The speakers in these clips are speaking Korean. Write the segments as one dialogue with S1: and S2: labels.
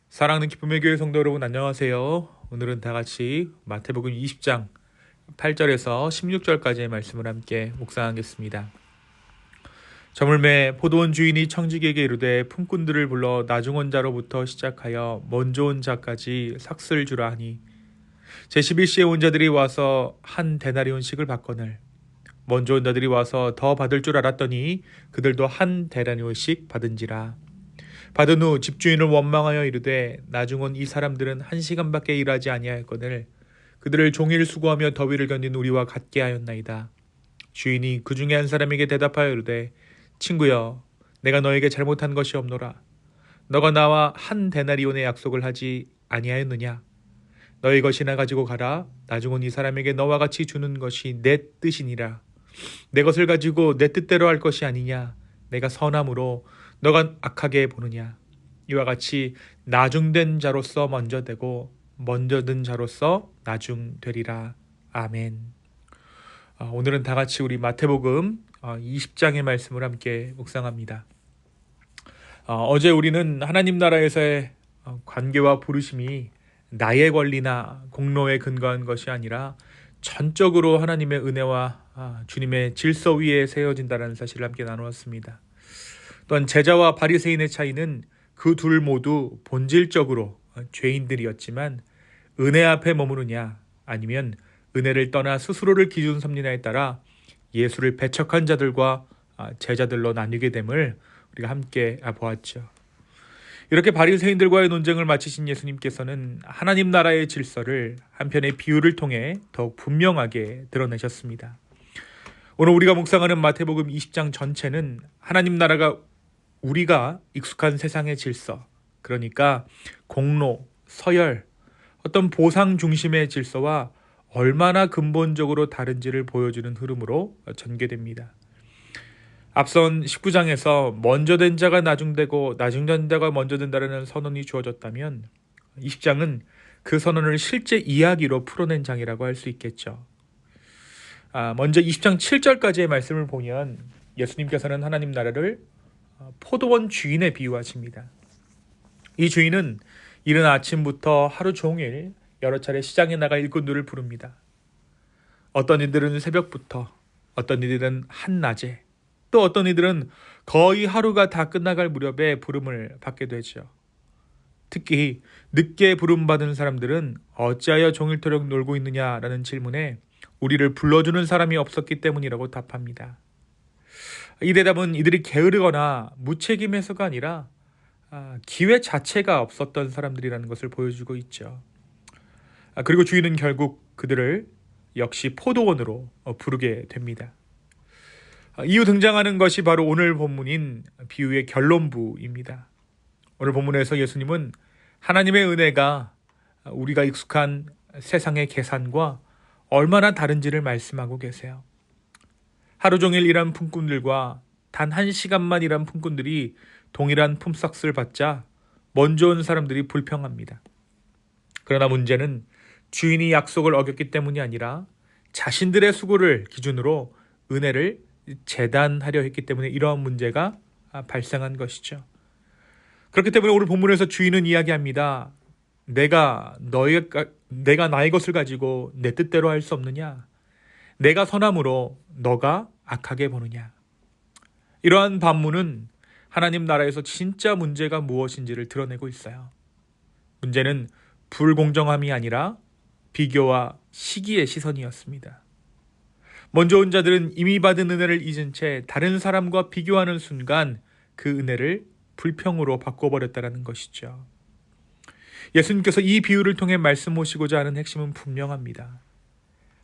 S1: 사랑하는 기쁨의 교회 성도 여러분, 안녕하세요. 오늘은 다 같이 마태복음 20장 8절에서 16절까지의 말씀을 함께 묵상하겠습니다. 저물매 포도원 주인이 청지기에게 이르되 품꾼들을 불러 나중 온 자로부터 시작하여 먼저 온 자까지 삭슬 주라 하니 제11시에 온 자들이 와서 한 데나리온씩을 받거늘 먼저 온 자들이 와서 더 받을 줄 알았더니 그들도 한 데나리온씩 받은지라. 받은 후 집주인을 원망하여 이르되 나중 온 이 사람들은 1시간밖에 일하지 아니하였거늘 그들을 종일 수고하며 더위를 견딘 우리와 같게 하였나이다. 주인이 그 중에 한 사람에게 대답하여 이르되 친구여, 내가 너에게 잘못한 것이 없노라. 너가 나와 한 데나리온의 약속을 하지 아니하였느냐? 너의 것이나 가지고 가라. 나중 온 이 사람에게 너와 같이 주는 것이 내 뜻이니라. 내 것을 가지고 내 뜻대로 할 것이 아니냐? 내가 선함으로 너가 악하게 보느냐? 이와 같이 나중된 자로서 먼저 되고 먼저 든 자로서 나중되리라. 아멘. 오늘은 다 같이 우리 마태복음 20장의 말씀을 함께 묵상합니다. 어제 우리는 하나님 나라에서의 관계와 부르심이 나의 권리나 공로에 근거한 것이 아니라 전적으로 하나님의 은혜와 주님의 질서 위에 세워진다는 사실을 함께 나누었습니다. 또한 제자와 바리새인의 차이는 그 둘 모두 본질적으로 죄인들이었지만 은혜 앞에 머무르냐 아니면 은혜를 떠나 스스로를 기준 삼느냐에 따라 예수를 배척한 자들과 제자들로 나뉘게 됨을 우리가 함께 보았죠. 이렇게 바리새인들과의 논쟁을 마치신 예수님께서는 하나님 나라의 질서를 한편의 비유를 통해 더욱 분명하게 드러내셨습니다. 오늘 우리가 묵상하는 마태복음 20장 전체는 하나님 나라가 우리가 익숙한 세상의 질서, 그러니까 공로, 서열, 어떤 보상 중심의 질서와 얼마나 근본적으로 다른지를 보여주는 흐름으로 전개됩니다. 앞선 19장에서 먼저 된 자가 나중되고 나중된 자가 먼저 된다는 선언이 주어졌다면 20장은 그 선언을 실제 이야기로 풀어낸 장이라고 할 수 있겠죠. 먼저 20장 7절까지의 말씀을 보면 예수님께서는 하나님 나라를 포도원 주인에 비유하십니다. 이 주인은 이른 아침부터 하루 종일 여러 차례 시장에 나가 일꾼들을 부릅니다. 어떤 이들은 새벽부터, 어떤 이들은 한낮에, 또 어떤 이들은 거의 하루가 다 끝나갈 무렵에 부름을 받게 되죠. 특히 늦게 부름받은 사람들은 어찌하여 종일토록 놀고 있느냐라는 질문에 우리를 불러주는 사람이 없었기 때문이라고 답합니다. 이 대답은 이들이 게으르거나 무책임해서가 아니라 기회 자체가 없었던 사람들이라는 것을 보여주고 있죠. 그리고 주인은 결국 그들을 역시 포도원으로 부르게 됩니다. 이후 등장하는 것이 바로 오늘 본문인 비유의 결론부입니다. 오늘 본문에서 예수님은 하나님의 은혜가 우리가 익숙한 세상의 계산과 얼마나 다른지를 말씀하고 계세요. 하루 종일 일한 품꾼들과 단 1시간만 일한 품꾼들이 동일한 품삯을 받자 먼저 온 사람들이 불평합니다. 그러나 문제는 주인이 약속을 어겼기 때문이 아니라 자신들의 수고를 기준으로 은혜를 재단하려 했기 때문에 이러한 문제가 발생한 것이죠. 그렇기 때문에 오늘 본문에서 주인은 이야기합니다. 내가 나의 것을 가지고 내 뜻대로 할 수 없느냐? 내가 선함으로 너가 악하게 보느냐? 이러한 반문은 하나님 나라에서 진짜 문제가 무엇인지를 드러내고 있어요. 문제는 불공정함이 아니라 비교와 시기의 시선이었습니다. 먼저 온 자들은 이미 받은 은혜를 잊은 채 다른 사람과 비교하는 순간 그 은혜를 불평으로 바꿔버렸다는 것이죠. 예수님께서 이 비유를 통해 말씀하시고자 하는 핵심은 분명합니다.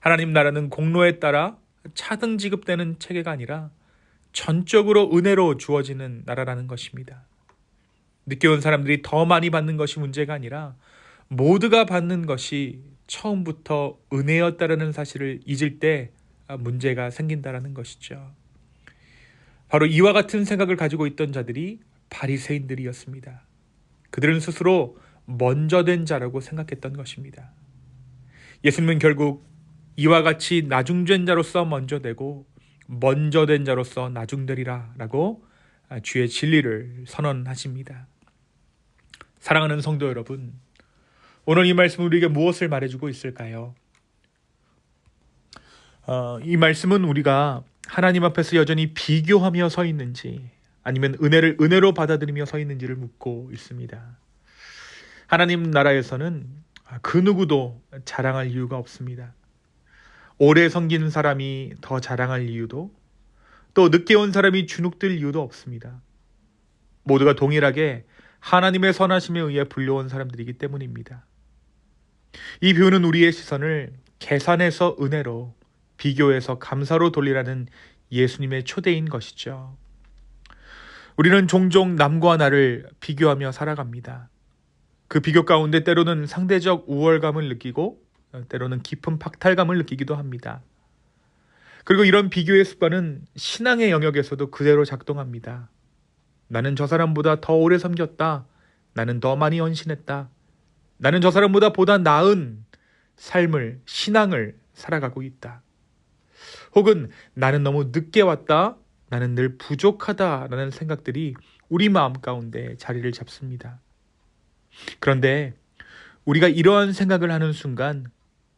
S1: 하나님 나라는 공로에 따라 차등 지급되는 체계가 아니라 전적으로 은혜로 주어지는 나라라는 것입니다. 늦게 온 사람들이 더 많이 받는 것이 문제가 아니라 모두가 받는 것이 처음부터 은혜였다라는 사실을 잊을 때 문제가 생긴다라는 것이죠. 바로 이와 같은 생각을 가지고 있던 자들이 바리새인들이었습니다. 그들은 스스로 먼저 된 자라고 생각했던 것입니다. 예수님은 결국 이와 같이 나중된 자로서 먼저 되고 먼저 된 자로서 나중되리라 라고 주의 진리를 선언하십니다. 사랑하는 성도 여러분, 오늘 이 말씀은 우리에게 무엇을 말해주고 있을까요? 이 말씀은 우리가 하나님 앞에서 여전히 비교하며 서 있는지 아니면 은혜를 은혜로 받아들이며 서 있는지를 묻고 있습니다. 하나님 나라에서는 그 누구도 자랑할 이유가 없습니다. 오래 섬긴 사람이 더 자랑할 이유도, 또 늦게 온 사람이 주눅들 이유도 없습니다. 모두가 동일하게 하나님의 선하심에 의해 불려온 사람들이기 때문입니다. 이 비유는 우리의 시선을 계산해서 은혜로, 비교해서 감사로 돌리라는 예수님의 초대인 것이죠. 우리는 종종 남과 나를 비교하며 살아갑니다. 그 비교 가운데 때로는 상대적 우월감을 느끼고 때로는 깊은 박탈감을 느끼기도 합니다. 그리고 이런 비교의 습관은 신앙의 영역에서도 그대로 작동합니다. 나는 저 사람보다 더 오래 섬겼다. 나는 더 많이 헌신했다. 나는 저 사람보다 보다 나은 삶을, 신앙을 살아가고 있다. 혹은 나는 너무 늦게 왔다. 나는 늘 부족하다라는 생각들이 우리 마음 가운데 자리를 잡습니다. 그런데 우리가 이러한 생각을 하는 순간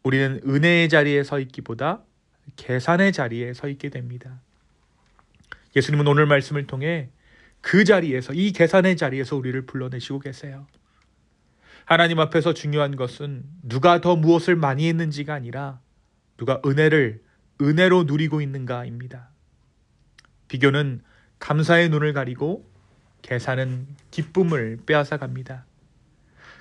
S1: 우리는 은혜의 자리에 서 있기보다 계산의 자리에 서 있게 됩니다. 예수님은 오늘 말씀을 통해 그 자리에서, 이 계산의 자리에서 우리를 불러내시고 계세요. 하나님 앞에서 중요한 것은 누가 더 무엇을 많이 했는지가 아니라 누가 은혜를 은혜로 누리고 있는가입니다. 비교는 감사의 눈을 가리고 계산은 기쁨을 빼앗아갑니다.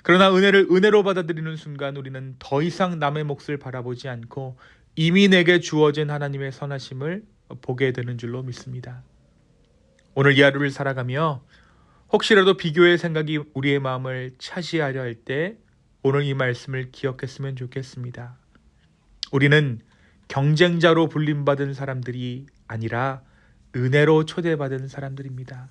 S1: 그러나 은혜를 은혜로 받아들이는 순간 우리는 더 이상 남의 몫을 바라보지 않고 이미 내게 주어진 하나님의 선하심을 보게 되는 줄로 믿습니다. 오늘 이 하루를 살아가며 혹시라도 비교의 생각이 우리의 마음을 차지하려 할 때 오늘 이 말씀을 기억했으면 좋겠습니다. 우리는 경쟁자로 불림받은 사람들이 아니라 은혜로 초대받은 사람들입니다.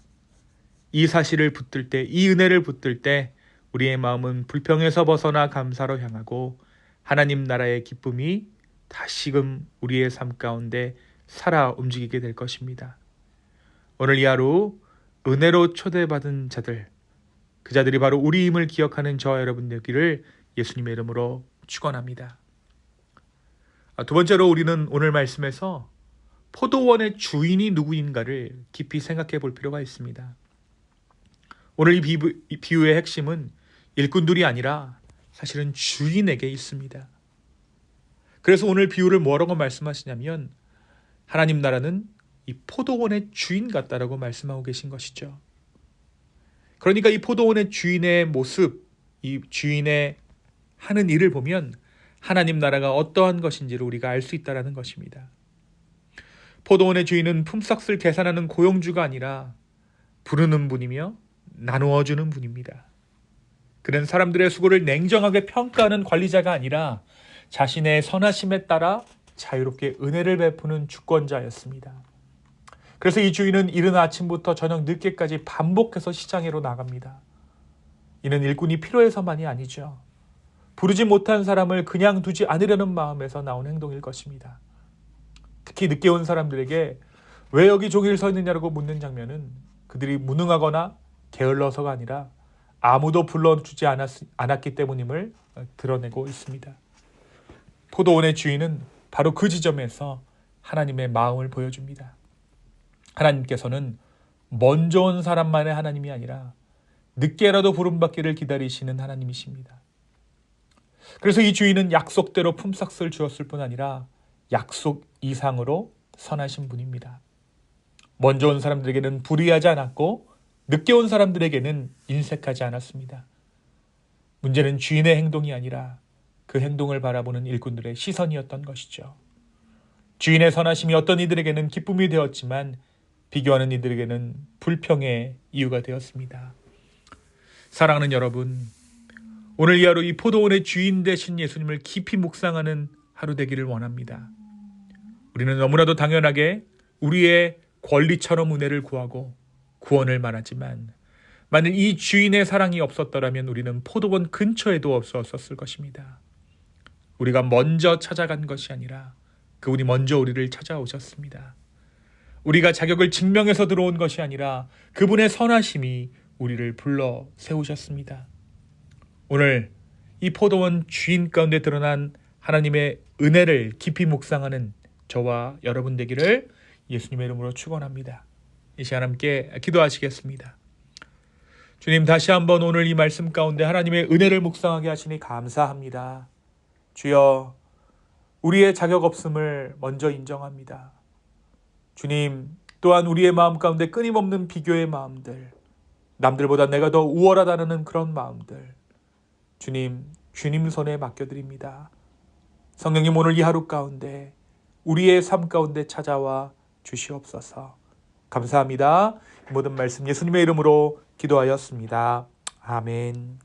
S1: 이 사실을 붙들 때, 이 은혜를 붙들 때 우리의 마음은 불평에서 벗어나 감사로 향하고 하나님 나라의 기쁨이 다시금 우리의 삶 가운데 살아 움직이게 될 것입니다. 오늘 이 하루 은혜로 초대받은 자들, 그 자들이 바로 우리임을 기억하는 저와 여러분 되기를 예수님의 이름으로 축원합니다. 두 번째로 우리는 오늘 말씀에서 포도원의 주인이 누구인가를 깊이 생각해 볼 필요가 있습니다. 오늘 이 비유의 핵심은 일꾼들이 아니라 사실은 주인에게 있습니다. 그래서 오늘 비유를 뭐라고 말씀하시냐면 하나님 나라는 이 포도원의 주인 같다라고 말씀하고 계신 것이죠. 그러니까 이 포도원의 주인의 모습, 이 주인의 하는 일을 보면 하나님 나라가 어떠한 것인지를 우리가 알 수 있다는 것입니다. 포도원의 주인은 품삯을 계산하는 고용주가 아니라 부르는 분이며 나누어 주는 분입니다. 그는 사람들의 수고를 냉정하게 평가하는 관리자가 아니라 자신의 선하심에 따라 자유롭게 은혜를 베푸는 주권자였습니다. 그래서 이 주인은 이른 아침부터 저녁 늦게까지 반복해서 시장으로 나갑니다. 이는 일꾼이 필요해서만이 아니죠. 부르지 못한 사람을 그냥 두지 않으려는 마음에서 나온 행동일 것입니다. 특히 늦게 온 사람들에게 왜 여기 종일 서 있느냐고 묻는 장면은 그들이 무능하거나 게을러서가 아니라 아무도 불러주지 않았기 때문임을 드러내고 있습니다. 포도원의 주인은 바로 그 지점에서 하나님의 마음을 보여줍니다. 하나님께서는 먼저 온 사람만의 하나님이 아니라 늦게라도 부름받기를 기다리시는 하나님이십니다. 그래서 이 주인은 약속대로 품삯을 주었을 뿐 아니라 약속 이상으로 선하신 분입니다. 먼저 온 사람들에게는 불의하지 않았고 늦게 온 사람들에게는 인색하지 않았습니다. 문제는 주인의 행동이 아니라 그 행동을 바라보는 일꾼들의 시선이었던 것이죠. 주인의 선하심이 어떤 이들에게는 기쁨이 되었지만 비교하는 이들에게는 불평의 이유가 되었습니다. 사랑하는 여러분, 오늘 이 하루 이 포도원의 주인 되신 예수님을 깊이 묵상하는 하루 되기를 원합니다. 우리는 너무나도 당연하게 우리의 권리처럼 은혜를 구하고 구원을 말하지만 만일 이 주인의 사랑이 없었더라면 우리는 포도원 근처에도 없었을 것입니다. 우리가 먼저 찾아간 것이 아니라 그분이 먼저 우리를 찾아오셨습니다. 우리가 자격을 증명해서 들어온 것이 아니라 그분의 선하심이 우리를 불러 세우셨습니다. 오늘 이 포도원 주인 가운데 드러난 하나님의 은혜를 깊이 묵상하는 저와 여러분 되기를 예수님의 이름으로 축원합니다. 이 시간 함께 기도하시겠습니다. 주님, 다시 한번 오늘 이 말씀 가운데 하나님의 은혜를 묵상하게 하시니 감사합니다. 주여, 우리의 자격 없음을 먼저 인정합니다. 주님, 또한 우리의 마음 가운데 끊임없는 비교의 마음들, 남들보다 내가 더 우월하다는 그런 마음들, 주님 손에 맡겨드립니다. 성령님, 오늘 이 하루 가운데 우리의 삶 가운데 찾아와 주시옵소서. 감사합니다. 모든 말씀 예수님의 이름으로 기도하였습니다. 아멘.